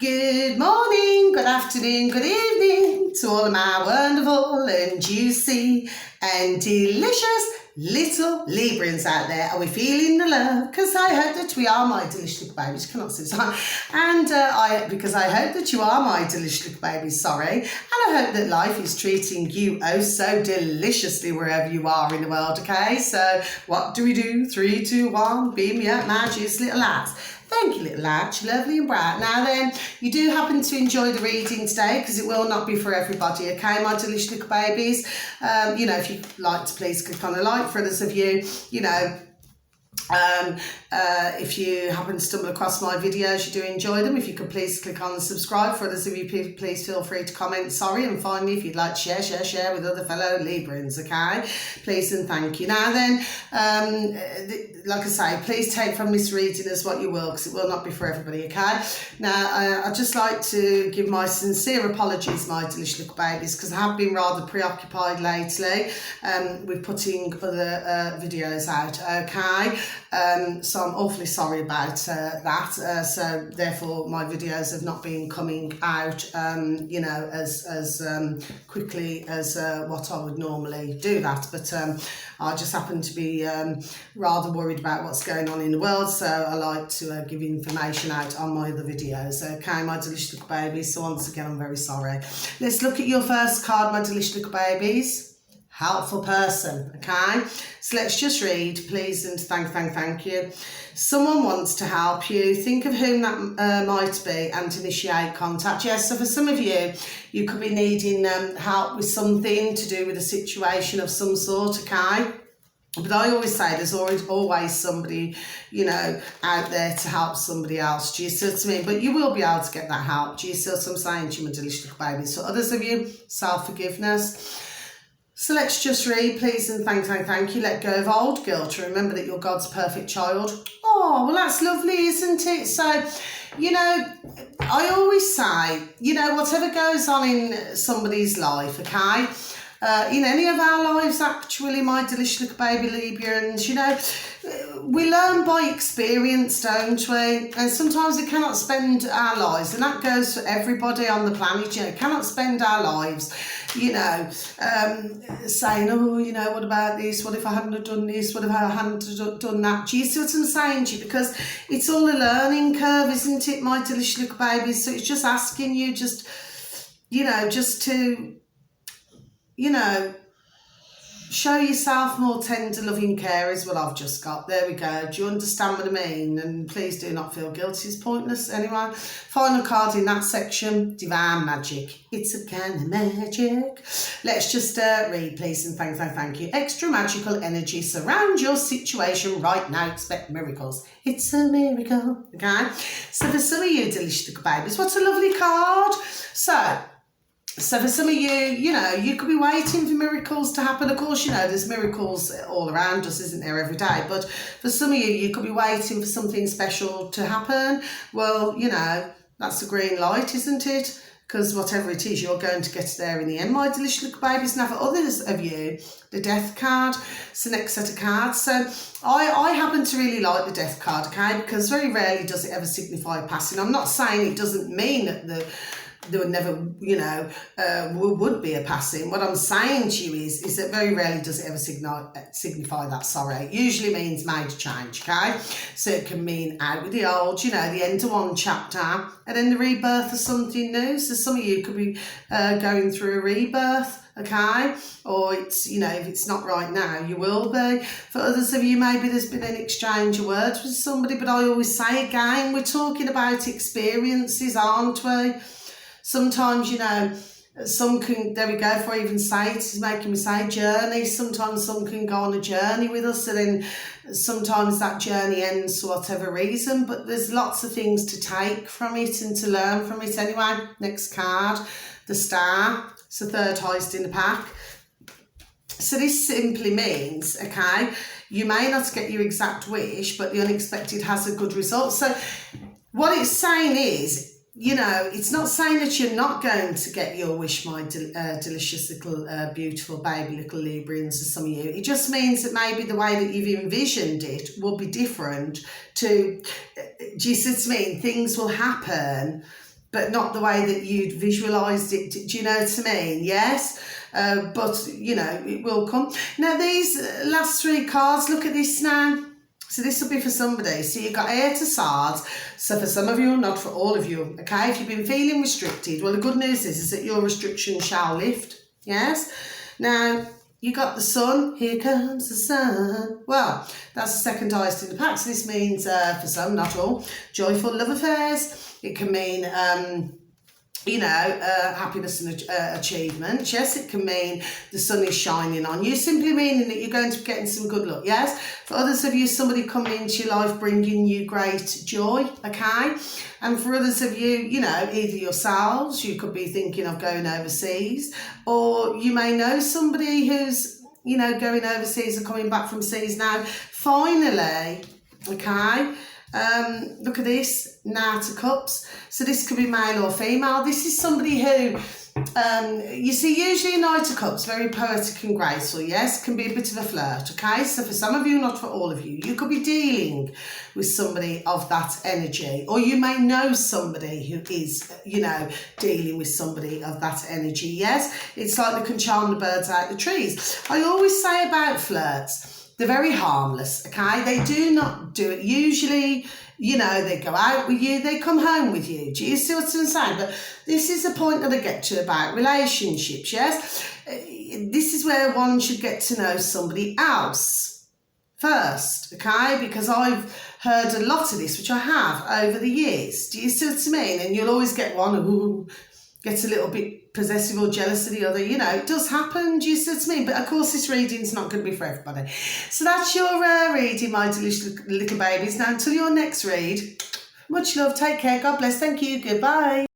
Good morning, good afternoon, good evening to all of my wonderful and juicy and delicious little Librans out there. Are we feeling the love? Because I hope that we are, my delicious little babies. Cannot say that. And because I hope that you are, my delicious little babies. Sorry. And I hope that life is treating you oh so deliciously wherever you are in the world. Okay. So what do we do? 3, 2, 1. Beam me up, my juicy little lads. Thank you, little lad. You're lovely and bright. Now then, you do happen to enjoy the reading today because it will not be for everybody, okay, my delicious little babies? If you'd like to please click on a like. For others of you, if you happen to stumble across my videos, you do enjoy them, if you could please click on the subscribe. For others of you, please feel free to comment sorry, and finally, if you'd like to share with other fellow Librans, okay, please and thank you. Now then, like I say, please take from this reading as what you will, because it will not be for everybody, okay? Now, I'd just like to give my sincere apologies, my delicious little babies, because I have been rather preoccupied lately with putting other videos out, okay? So I'm awfully sorry about that. So therefore, my videos have not been coming out, as quickly as what I would normally do that. But I just happen to be rather worried about what's going on in the world, so I like to give information out on my other videos. Okay, my delicious little babies. So once again, I'm very sorry. Let's look at your first card, my delicious little babies. Helpful person, okay? So let's just read, please, and thank you. Someone wants to help you. Think of whom that might be and initiate contact. Yes, so for some of you, you could be needing help with something to do with a situation of some sort, okay? But I always say there's always somebody, out there to help somebody else. Do you see what I mean? But you will be able to get that help. Do you see what I'm saying to you, my delicious little babies? So others of you, self-forgiveness. So let's just read, please, and thank you. Let go of old guilt. Remember that you're God's perfect child. Oh, well, that's lovely, isn't it? So, I always say, whatever goes on in somebody's life, okay, in any of our lives, actually, my delicious little baby Librans, we learn by experience, don't we? And sometimes we cannot spend our lives, and that goes for everybody on the planet, cannot spend our lives, saying, oh, what about this? What if I hadn't have done this? What if I hadn't done that? Do you see what I'm saying to you? Because it's all a learning curve, isn't it, my delicious little babies? So it's just asking you just to, show yourself more tender, loving care is what I've just got. There we go. Do you understand what I mean? And please do not feel guilty. It's pointless anyway. Final card in that section, Divine Magic. It's a kind of magic. Let's just read, please, and thank you. Extra magical energy surround your situation right now. Expect miracles. It's a miracle. Okay? So for some of you delicious little babies, what a lovely card. So for some of you, you could be waiting for miracles to happen. Of course, there's miracles all around us, isn't there, every day? But for some of you, you could be waiting for something special to happen. Well, that's a green light, isn't it? Because whatever it is, you're going to get there in the end, my delicious little babies. Now, for others of you, the Death card, it's the next set of cards. So I happen to really like the Death card, okay? Because very rarely does it ever signify passing. I'm not saying it doesn't mean that there would never, would be a passing. What I'm saying to you is that very rarely does it ever signify that, sorry. It usually means major change, okay? So it can mean out with the old, the end of one chapter, and then the rebirth of something new. So some of you could be going through a rebirth, okay? Or it's, if it's not right now, you will be. For others of you, maybe there's been an exchange of words with somebody, but I always say again, we're talking about experiences, aren't we? Sometimes, some can, there we go, if I even say it, it's making me say journey. Sometimes some can go on a journey with us, and then sometimes that journey ends for whatever reason, but there's lots of things to take from it and to learn from it anyway. Next card, the Star. It's the third highest in the pack. So this simply means, okay, you may not get your exact wish, but the unexpected has a good result. So what it's saying is, it's not saying that you're not going to get your wish, my delicious little, beautiful baby little Librans, to some of you. It just means that maybe the way that you've envisioned it will be different to, do you see what I mean? Things will happen but not the way that you'd visualised it. Do you know what I mean? Yes. But, you know, it will come. Now, these last 3 cards, look at this now. So this will be for somebody. So you've got Air to Swords. So for some of you, not for all of you. Okay, if you've been feeling restricted, well, the good news is that your restriction shall lift. Yes. Now, you got the Sun. Here comes the sun. Well, that's the second highest in the pack. So this means, for some, not all, joyful love affairs. It can mean, you know, happiness and achievement. Yes, it can mean the sun is shining on you, simply meaning that you're going to be getting some good luck. Yes, for others of you, somebody coming into your life bringing you great joy. Okay, and for others of you, you know, either yourselves, you could be thinking of going overseas, or you may know somebody who's, you know, going overseas or coming back from seas now. Finally, okay. Look at this, Knight of Cups. So this could be male or female. This is somebody who, you see, usually a Knight of Cups, very poetic and graceful, yes, can be a bit of a flirt, okay? So for some of you, not for all of you, you could be dealing with somebody of that energy, or you may know somebody who is, you know, dealing with somebody of that energy, yes? It's like they can charm the birds out the trees. I always say about flirts, they're very harmless, okay? They do not do it. Usually, you know, they go out with you, they come home with you. Do you see what I'm saying? But this is the point that I get to about relationships, yes? This is where one should get to know somebody else first, okay? Because I've heard a lot of this, which I have over the years. Do you see what I mean? And you'll always get one who gets a little bit possessive or jealous of the other. You know, it does happen. Do you see what I mean? But of course, this reading's not going to be for everybody. So that's your reading, my delicious little babies. Now, until your next read, much love, take care, God bless, thank you, goodbye.